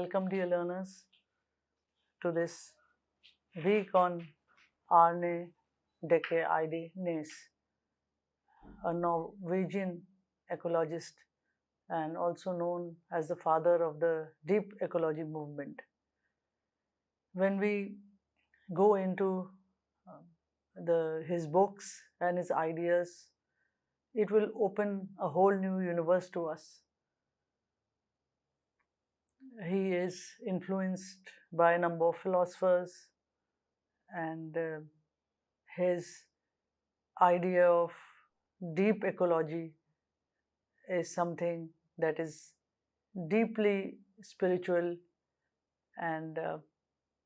Welcome, dear learners, to this week on Arne Næss, a Norwegian ecologist and also known as the father of the deep ecology movement. When we go into his books and his ideas, it will open a whole new universe to us. He is influenced by a number of philosophers, and his idea of deep ecology is something that is deeply spiritual, and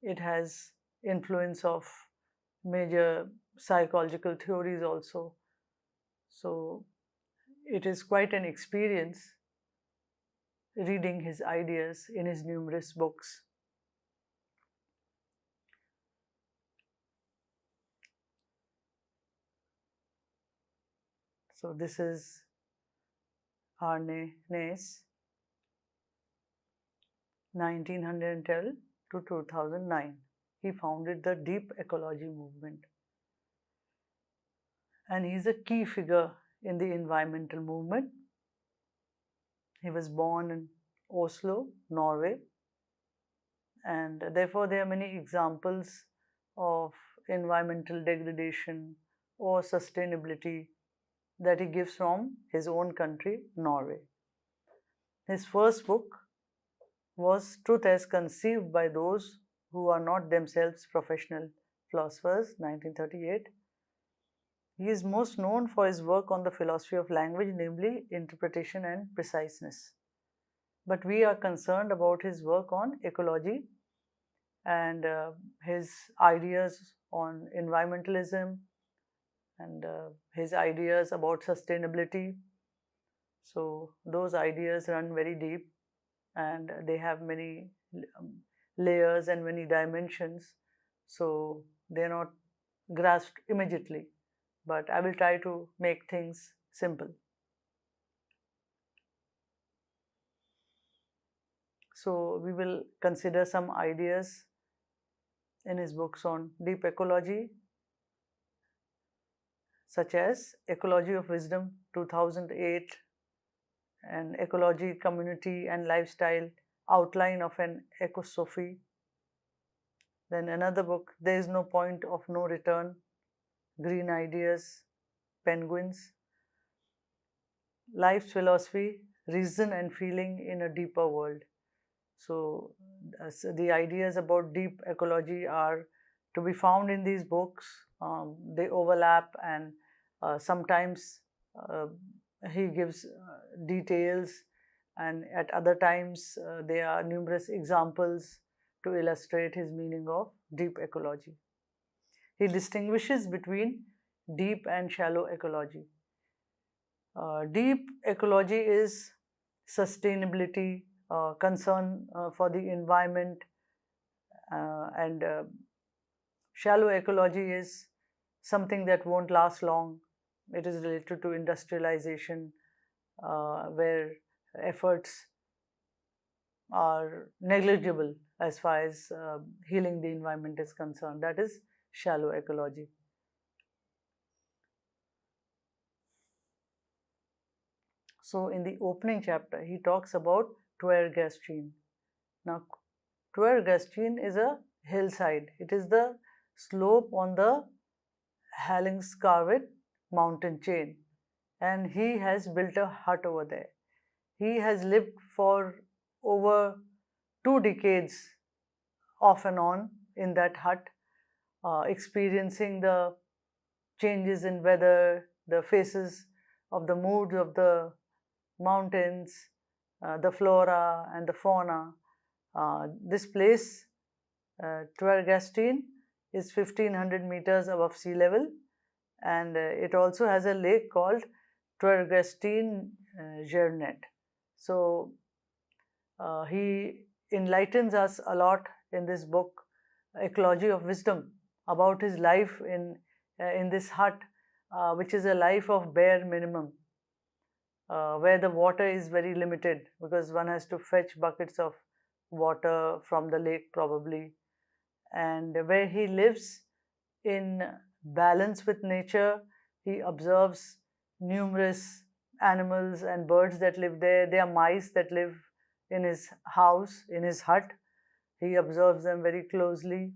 it has influence of major psychological theories also. So it is quite an experience reading his ideas in his numerous books. So this is Arne Næss, 1912 to 2009. He founded the deep ecology movement, and he is a key figure in the environmental movement. He was born in Oslo, Norway, and therefore there are many examples of environmental degradation or sustainability that he gives from his own country, Norway. His first book was Truth as Conceived by Those Who Are Not Themselves Professional Philosophers, 1938. He is most known for his work on the philosophy of language, namely interpretation and preciseness. But we are concerned about his work on ecology and his ideas on environmentalism and his ideas about sustainability. So those ideas run very deep, and they have many layers and many dimensions, so they're not grasped immediately, but I will try to make things simple. So we will consider some ideas in his books on deep ecology, such as Ecology of Wisdom, 2008, and Ecology, Community and Lifestyle, Outline of an Ecosophy. Then another book, There is No Point of No Return, Green Ideas, Penguins. Life's Philosophy, Reason and Feeling in a Deeper World. So the ideas about deep ecology are to be found in these books. They overlap, and sometimes he gives details, and at other times there are numerous examples to illustrate his meaning of deep ecology. He distinguishes between deep and shallow ecology. Deep ecology is sustainability, concern for the environment, and shallow ecology is something that won't last long. It is related to industrialization, where efforts are negligible as far as healing the environment is concerned. That is shallow ecology. So in the opening chapter, he talks about Tverrgastien. Now, Tverrgastien is a hillside. It is the slope on the Hallingskarvet mountain chain, and he has built a hut over there. He has lived for over 2 decades off and on in that hut, experiencing the changes in weather, the phases of the moods of the mountains, the flora and the fauna. This place, Tverrgastien, is 1500 meters above sea level, and it also has a lake called Tverrgastien Jernet. So he enlightens us a lot in this book, Ecology of Wisdom, about his life in this hut, which is a life of bare minimum, where the water is very limited because one has to fetch buckets of water from the lake probably, and where he lives in balance with nature. He observes numerous animals and birds that live there. There are mice that live in his house, in his hut. He observes them very closely,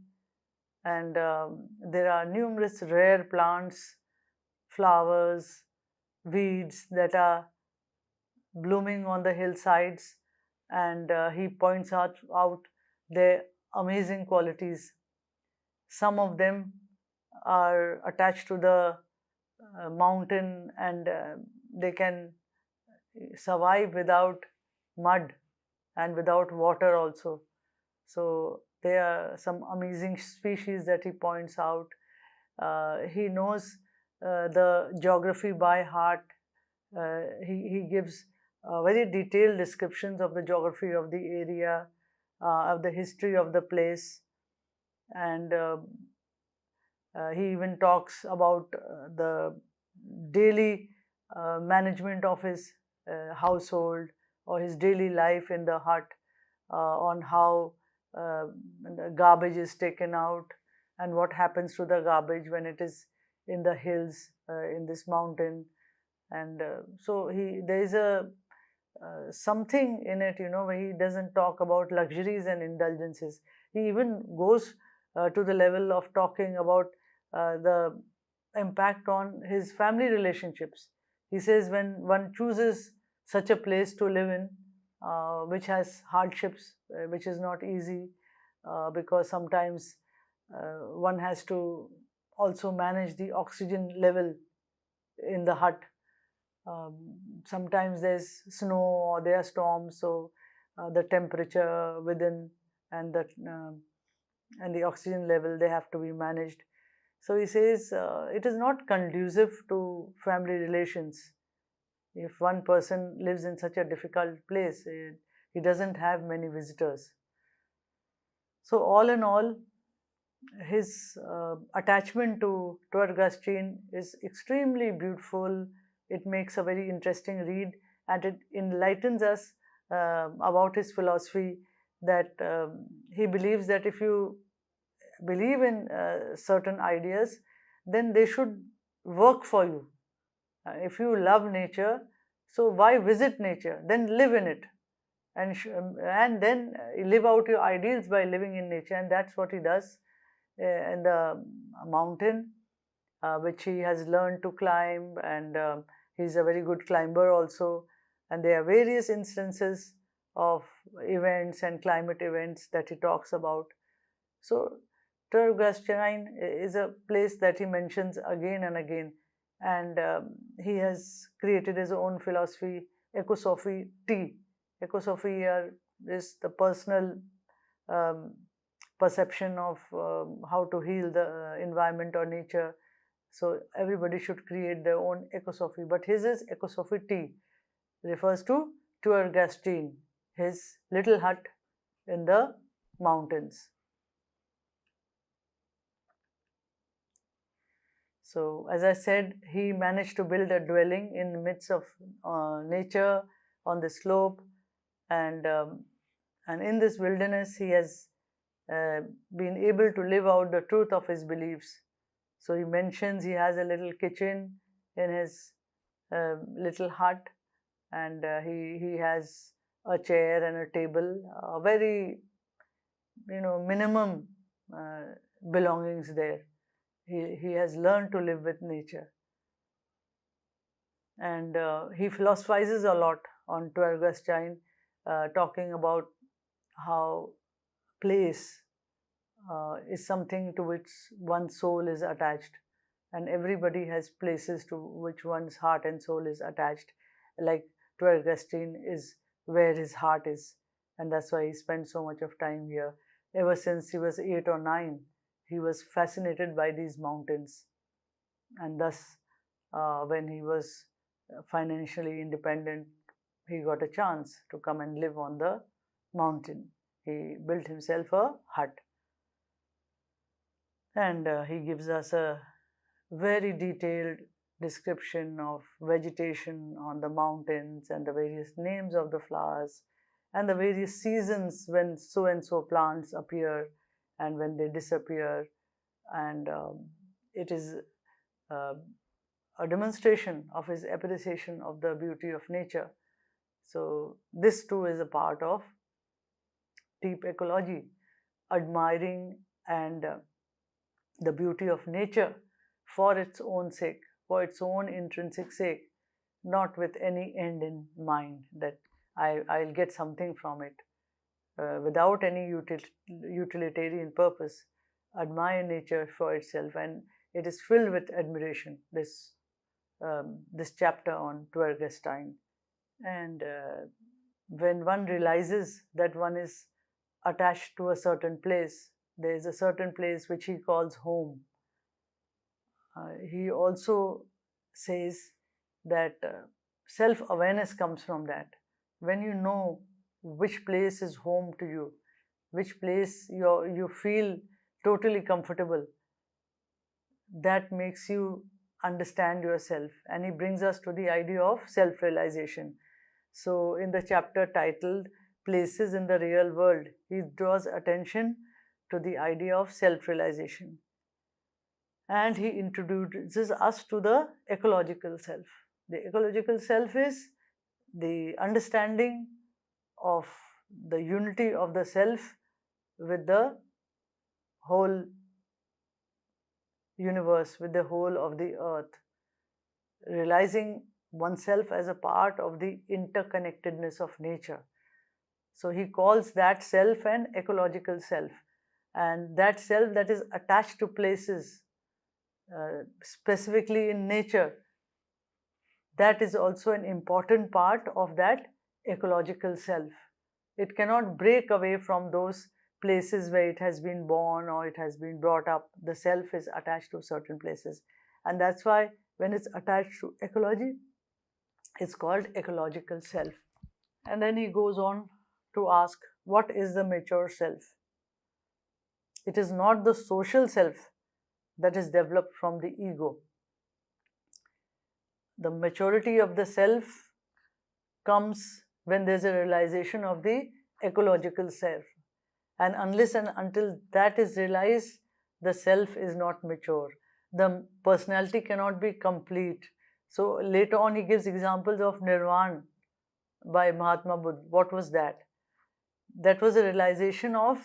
and there are numerous rare plants, flowers, weeds that are blooming on the hillsides, and he points out their amazing qualities. Some of them are attached to the mountain, and they can survive without mud and without water also. So there are some amazing species that he points out. He knows the geography by heart. He gives very detailed descriptions of the geography of the area, of the history of the place, and he even talks about the daily management of his household or his daily life in the hut, on how the garbage is taken out and what happens to the garbage when it is in the hills, in this mountain. And so there is a something in it, where he doesn't talk about luxuries and indulgences. He even goes to the level of talking about the impact on his family relationships. He says when one chooses such a place to live in, which has hardships, which is not easy, because sometimes one has to also manage the oxygen level in the hut. Sometimes there's snow or there are storms, so the temperature within and the oxygen level, they have to be managed. So he says it is not conducive to family relations if one person lives in such a difficult place. He doesn't have many visitors. So all in all, his attachment to Twergastine is extremely beautiful. It makes a very interesting read, and it enlightens us about his philosophy, that he believes that if you believe in certain ideas, then they should work for you. If you love nature, so why visit nature? Then live in it, and then live out your ideals by living in nature. And that's what he does in the mountain, which he has learned to climb, and he's a very good climber also. And there are various instances of events and climate events that he talks about. So Turgastine is a place that he mentions again and again, and he has created his own philosophy, ecosophy T. Ecosophy is the personal um, perception of how to heal the environment or nature. So everybody should create their own ecosophy, but his is ecosophy T, refers to Turgastine, his little hut in the mountains. So, as I said, he managed to build a dwelling in the midst of nature on the slope, and in this wilderness, he has been able to live out the truth of his beliefs. So he mentions he has a little kitchen in his little hut, and he has a chair and a table, very minimum belongings there. He has learned to live with nature, and he philosophizes a lot on Twergastine, talking about how place is something to which one's soul is attached, and everybody has places to which one's heart and soul is attached. Like Twergastine is where his heart is, and that's why he spent so much of time here. Ever since he was 8 or 9, he was fascinated by these mountains, and thus, when he was financially independent, he got a chance to come and live on the mountain. He built himself a hut, and he gives us a very detailed description of vegetation on the mountains and the various names of the flowers, and the various seasons when so and so plants appear and when they disappear, and it is uh, a demonstration of his appreciation of the beauty of nature. So this too is a part of deep ecology, admiring and the beauty of nature for its own sake, for its own intrinsic sake, not with any end in mind that I'll get something from it, without any utilitarian purpose. Admire nature for itself, and it is filled with admiration. This chapter on Twergestein, and when one realizes that one is attached to a certain place, there is a certain place which he calls home. He also says that self-awareness comes from that. When you know which place is home to you, which place you feel totally comfortable, that makes you understand yourself. And he brings us to the idea of self-realization. So in the chapter titled Places in the Real World, he draws attention to the idea of self-realization. And he introduces us to the ecological self. The ecological self is the understanding of the unity of the self with the whole universe, with the whole of the earth, realizing oneself as a part of the interconnectedness of nature. So he calls that self an ecological self, and that self that is attached to places, specifically in nature, that is also an important part of that ecological self. It cannot break away from those places where it has been born or it has been brought up. The self is attached to certain places, and that's why when it's attached to ecology, it's called ecological self. And then he goes on to ask, what is the mature self? It is not the social self that is developed from the ego. The maturity of the self comes when there's a realization of the ecological self. And unless and until that is realized, the self is not mature. The personality cannot be complete. So later on, he gives examples of nirvana by Mahatma Buddha. What was that? That was a realization of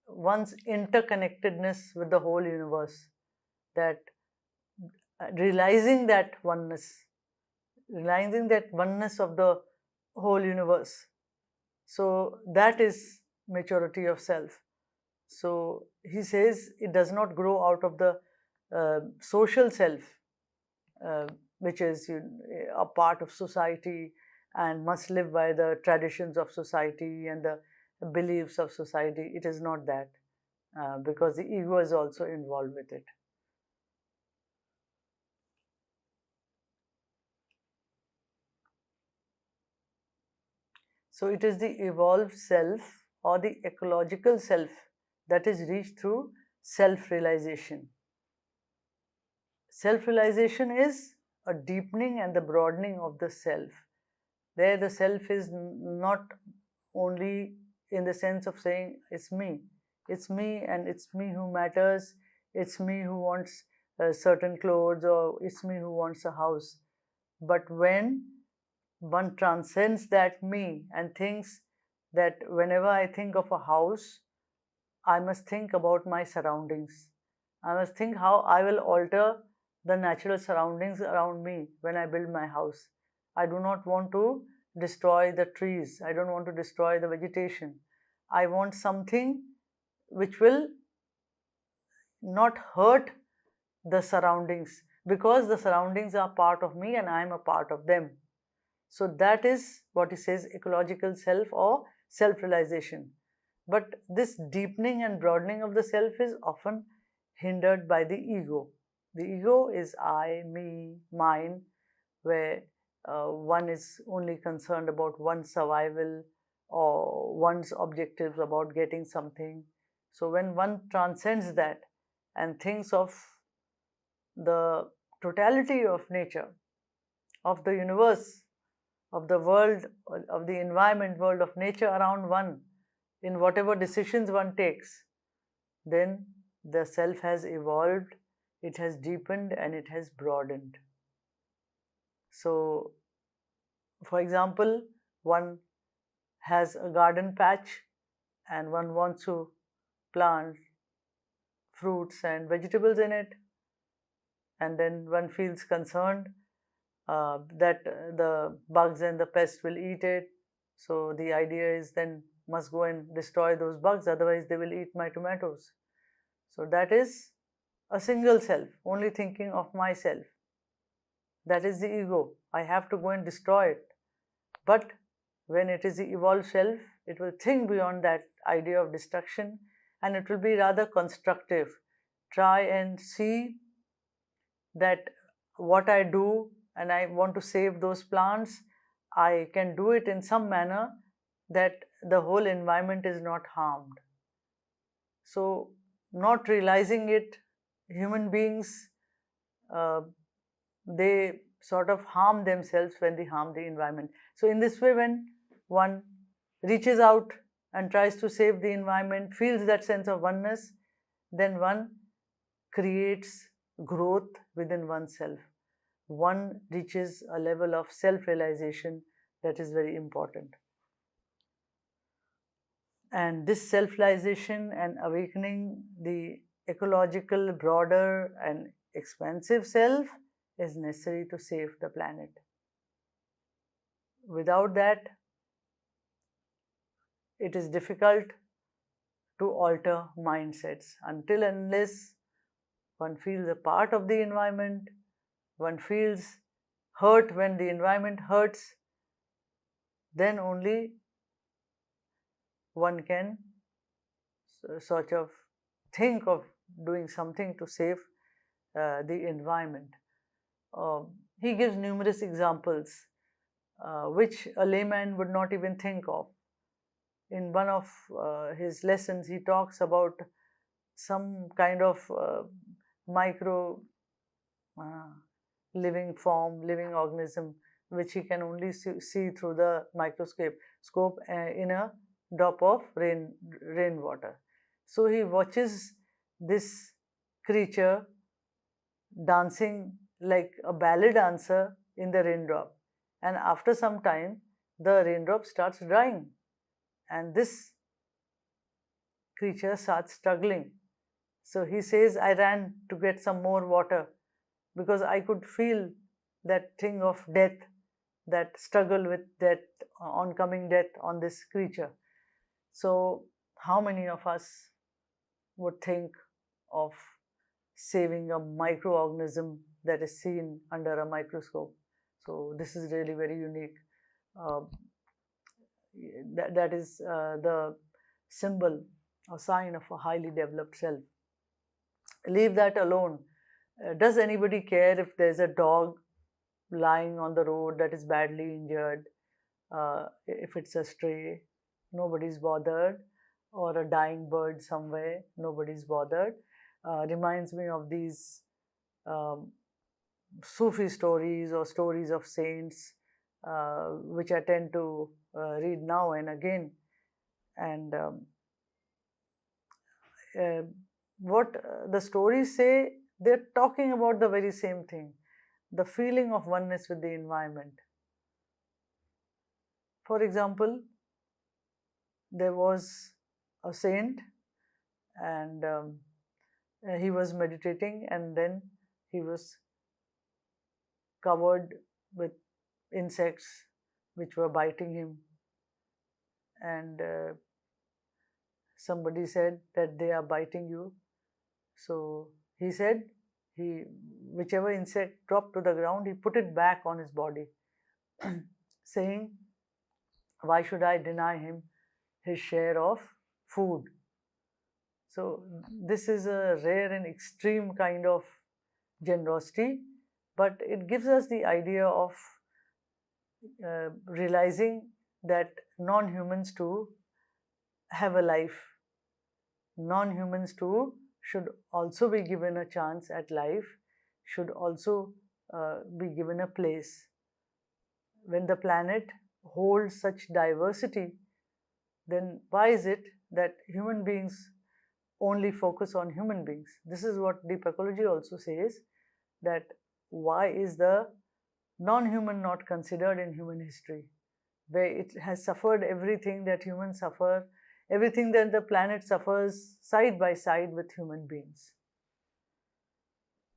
one's interconnectedness with the whole universe. That realizing that oneness of the whole universe. So that is maturity of self. So he says it does not grow out of the social self, which is a part of society and must live by the traditions of society and the beliefs of society. It is not that, because the ego is also involved with it. So it is the evolved self or the ecological self that is reached through self-realization. Self-realization is a deepening and the broadening of the self. There the self is not only in the sense of saying it's me and it's me who matters, it's me who wants certain clothes, or it's me who wants a house. But when one transcends that me and thinks that whenever I think of a house, I must think about my surroundings. I must think how I will alter the natural surroundings around me when I build my house. I do not want to destroy the trees. I don't want to destroy the vegetation. I want something which will not hurt the surroundings, because the surroundings are part of me and I am a part of them. So that is what he says, ecological self or self-realization. But this deepening and broadening of the self is often hindered by the ego. The ego is I, me, mine, where one is only concerned about one's survival or one's objectives about getting something. So when one transcends that and thinks of the totality of nature, of the universe, of the world, of the environment, world of nature around one, in whatever decisions one takes, then the self has evolved, it has deepened, and it has broadened. So, for example, one has a garden patch and one wants to plant fruits and vegetables in it, and then one feels concerned that the bugs and the pests will eat it. So the idea is then must go and destroy those bugs, otherwise they will eat my tomatoes. So that is a single self, only thinking of myself. That is the ego. I have to go and destroy it. But when it is the evolved self, it will think beyond that idea of destruction, and it will be rather constructive. Try and see that what I do and I want to save those plants, I can do it in some manner that the whole environment is not harmed. So, not realizing it, human beings, they sort of harm themselves when they harm the environment. So, in this way, when one reaches out and tries to save the environment, feels that sense of oneness, then one creates growth within oneself. One reaches a level of self-realization that is very important. And this self-realization and awakening the ecological, broader and expansive self is necessary to save the planet. Without that, it is difficult to alter mindsets until unless one feels a part of the environment, one feels hurt when the environment hurts, then only one can sort of think of doing something to save the environment. He gives numerous examples which a layman would not even think of. In one of his lessons, he talks about some kind of micro living form, living organism, which he can only see through the microscope in a drop of rainwater. So he watches this creature dancing like a ballet dancer in the raindrop, and after some time the raindrop starts drying and this creature starts struggling. So he says, I ran to get some more water because I could feel that thing of death, that struggle with death, oncoming death on this creature. So how many of us would think of saving a microorganism that is seen under a microscope? So this is really very unique. That is the symbol or sign of a highly developed self. Leave that alone. Does anybody care if there's a dog lying on the road that is badly injured? If it's a stray, nobody's bothered. Or a dying bird somewhere, nobody's bothered. Reminds me of these Sufi stories or stories of saints, which I tend to read now and again. And what the stories say, they're talking about the very same thing, the feeling of oneness with the environment. For example, there was a saint and he was meditating, and then he was covered with insects which were biting him, and somebody said that they are biting you. So he said, whichever insect dropped to the ground, he put it back on his body, saying, why should I deny him his share of food? So this is a rare and extreme kind of generosity, but it gives us the idea of realizing that non-humans too have a life. Non-humans too should also be given a chance at life, should also be given a place. when the planet holds such diversity, then why is it that human beings only focus on human beings? This is what deep ecology also says, that why is the non-human not considered in human history, where it has suffered everything that humans suffer, everything that the planet suffers side by side with human beings.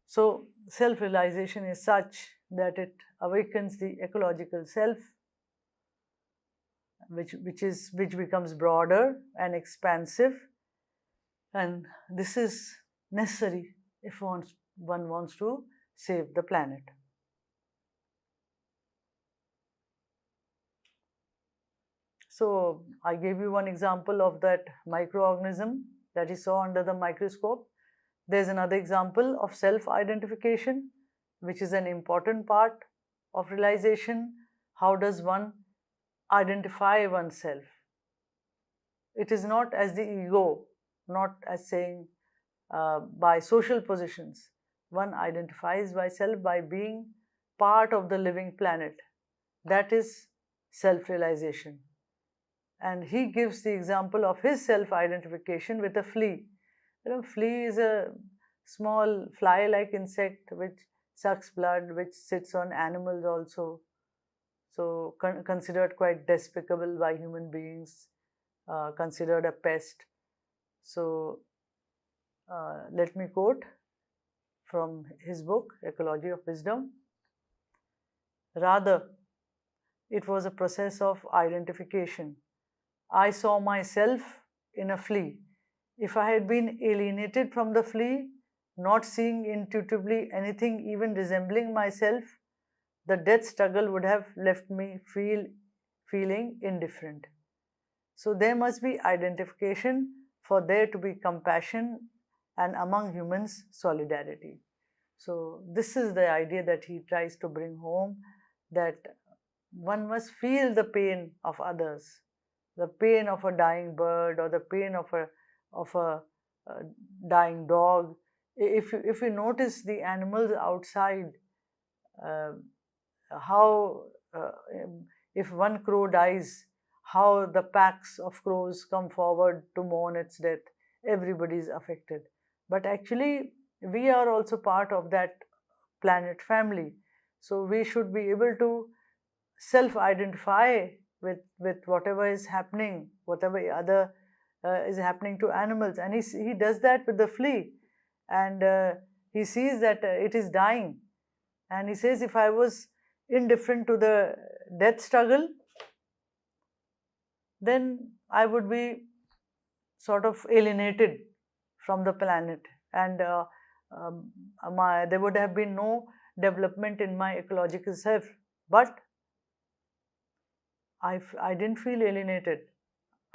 So self-realization is such that it awakens the ecological self, which becomes broader and expansive, and this is necessary if one wants to save the planet. So I gave you one example of that microorganism that he saw under the microscope. There's another example of self-identification, which is an important part of realization. How does one identify oneself? It is not as the ego, not as saying by social positions. One identifies oneself by being part of the living planet. That is self-realization. And he gives the example of his self-identification with a flea. Flea is a small fly-like insect which sucks blood, which sits on animals also. So considered quite despicable by human beings, considered a pest. So let me quote from his book, Ecology of Wisdom. Rather, it was a process of identification. I saw myself in a flea. If I had been alienated from the flea, not seeing intuitively anything even resembling myself, the death struggle would have left me feeling indifferent. So there must be identification for there to be compassion, and among humans, solidarity. So this is the idea that he tries to bring home, that one must feel the pain of others, the pain of a dying bird or the pain of a dying dog. If you notice the animals outside, how if one crow dies, how the packs of crows come forward to mourn its death. Everybody is affected. But actually, we are also part of that planet family. So we should be able to self-identify with whatever is happening, whatever other is happening to animals. And he does that with the flea. And he sees that it is dying. And he says, if I was indifferent to the death struggle, then I would be sort of alienated from the planet, and there would have been no development in my ecological self. But I didn't feel alienated.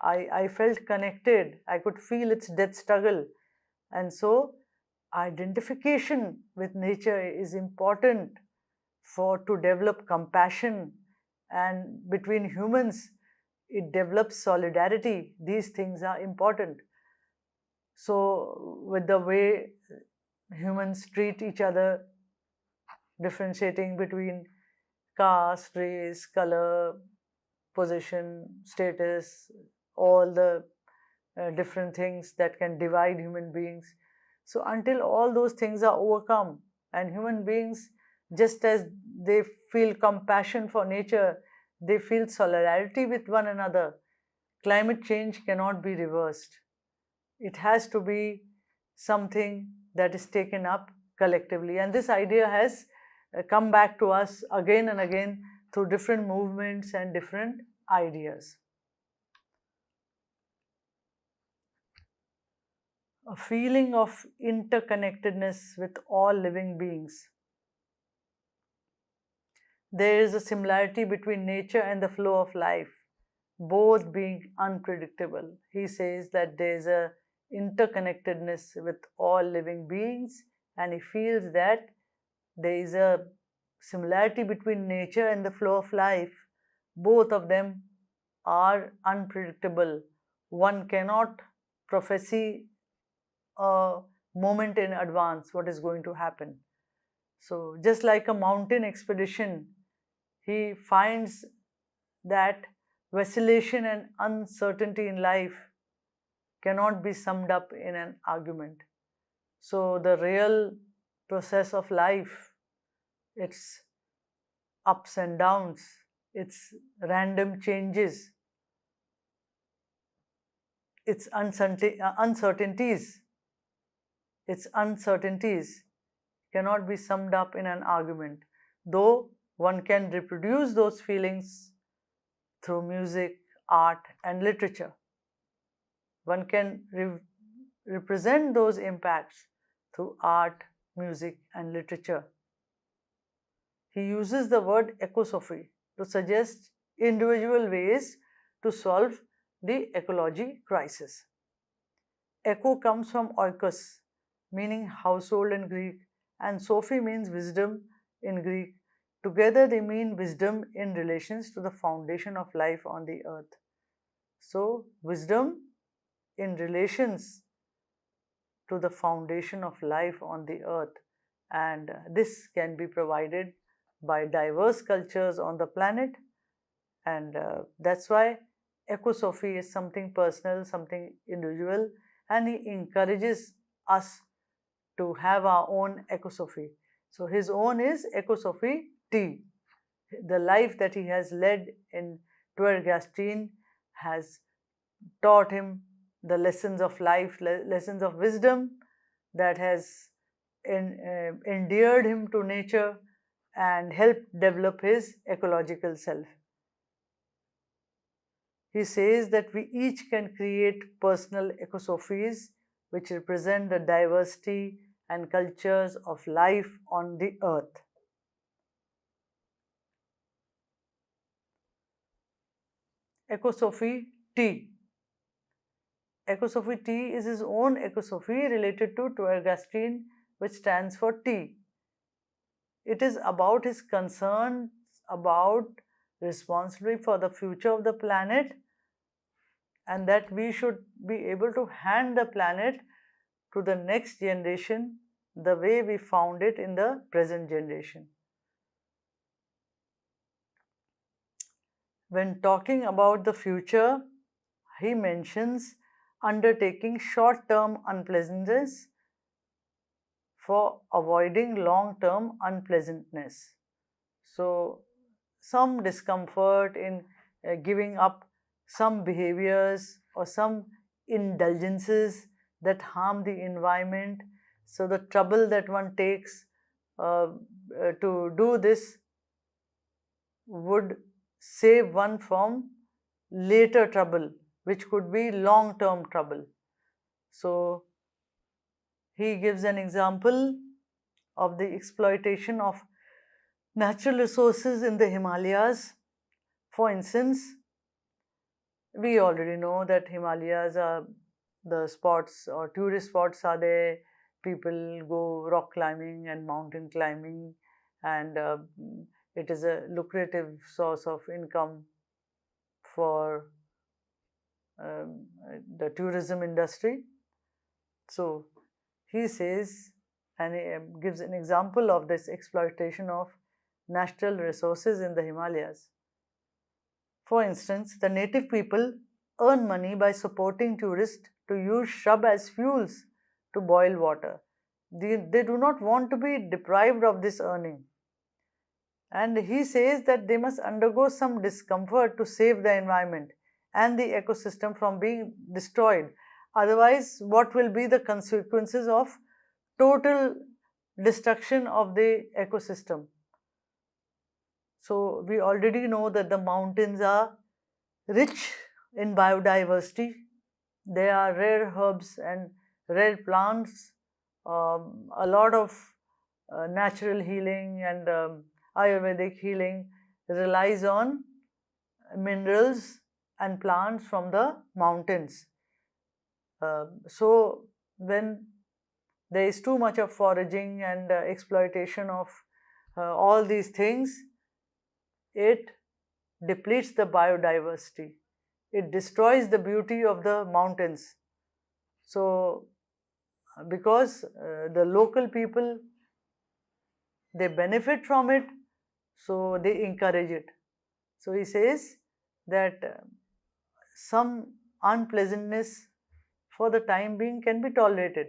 I felt connected. I could feel its death struggle. And so identification with nature is important to develop compassion, and between humans it develops solidarity. These things are important. So with the way humans treat each other, differentiating between caste, race, color, position, status, all the different things that can divide human beings. So until all those things are overcome, and human beings, just as they feel compassion for nature, they feel solidarity with one another, climate change cannot be reversed. It has to be something that is taken up collectively. And this idea has come back to us again and again through different movements and different ideas. A feeling of interconnectedness with all living beings. There is a similarity between nature and the flow of life, both being unpredictable. He says that there is a interconnectedness with all living beings, and he feels that there is a similarity between nature and the flow of life. Both of them are unpredictable. One cannot prophesy a moment in advance what is going to happen. So just like a mountain expedition, He finds that vacillation and uncertainty in life cannot be summed up in an argument. So the real process of life, its ups and downs, its random changes, its uncertainties, its uncertainties cannot be summed up in an argument, though one can reproduce those feelings through music, art, and literature. One can represent those impacts through art, music, and literature. He uses the word ecosophy to suggest individual ways to solve the ecology crisis. Echo comes from oikos, meaning household in Greek, and Sophie means wisdom in Greek. Together they mean wisdom in relations to the foundation of life on the earth. So, wisdom in relations to the foundation of life on the earth, and this can be provided by diverse cultures on the planet, and that's why ecosophy is something personal, something individual, and he encourages us to have our own ecosophy. So his own is ecosophy T. The life that he has led in Twergastine has taught him the lessons of life, lessons of wisdom that has endeared him to nature and helped develop his ecological self. He says that we each can create personal ecosophies which represent the diversity and cultures of life on the earth. Ecosophy T. Ecosophy T is his own ecosophy related to Twergastine, which stands for T. It is about his concerns about responsibility for the future of the planet, and that we should be able to hand the planet to the next generation the way we found it in the present generation. When talking about the future, he mentions undertaking short-term unpleasantness for avoiding long-term unpleasantness. So, some discomfort in giving up some behaviors or some indulgences that harm the environment. So, the trouble that one takes to do this would save one from later trouble, which could be long term trouble. So, he gives an example of the exploitation of natural resources in the Himalayas. For instance, we already know that Himalayas are the spots or tourist spots are there. People go rock climbing and mountain climbing, and it is a lucrative source of income for the tourism industry. So he says, and he gives an example of this exploitation of natural resources in the Himalayas. For instance, the native people earn money by supporting tourists to use shrub as fuels to boil water. They do not want to be deprived of this earning. And he says that they must undergo some discomfort to save the environment and the ecosystem from being destroyed. Otherwise, what will be the consequences of total destruction of the ecosystem? So, we already know that the mountains are rich in biodiversity. There are rare herbs and rare plants, a lot of natural healing and Ayurvedic healing relies on minerals and plants from the mountains. So, when there is too much of foraging and exploitation of all these things, it depletes the biodiversity. It destroys the beauty of the mountains. So, because the local people, they benefit from it, so they encourage it. So he says that some unpleasantness for the time being can be tolerated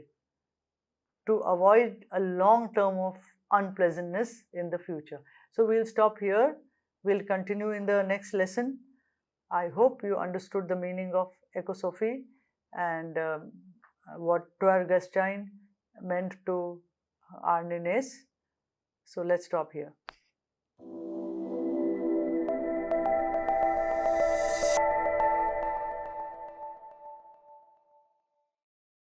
to avoid a long term of unpleasantness in the future. So we'll stop here. We'll continue in the next lesson. I hope you understood the meaning of ecosophy and what Twergestein meant to Arne Næss. So let's stop here.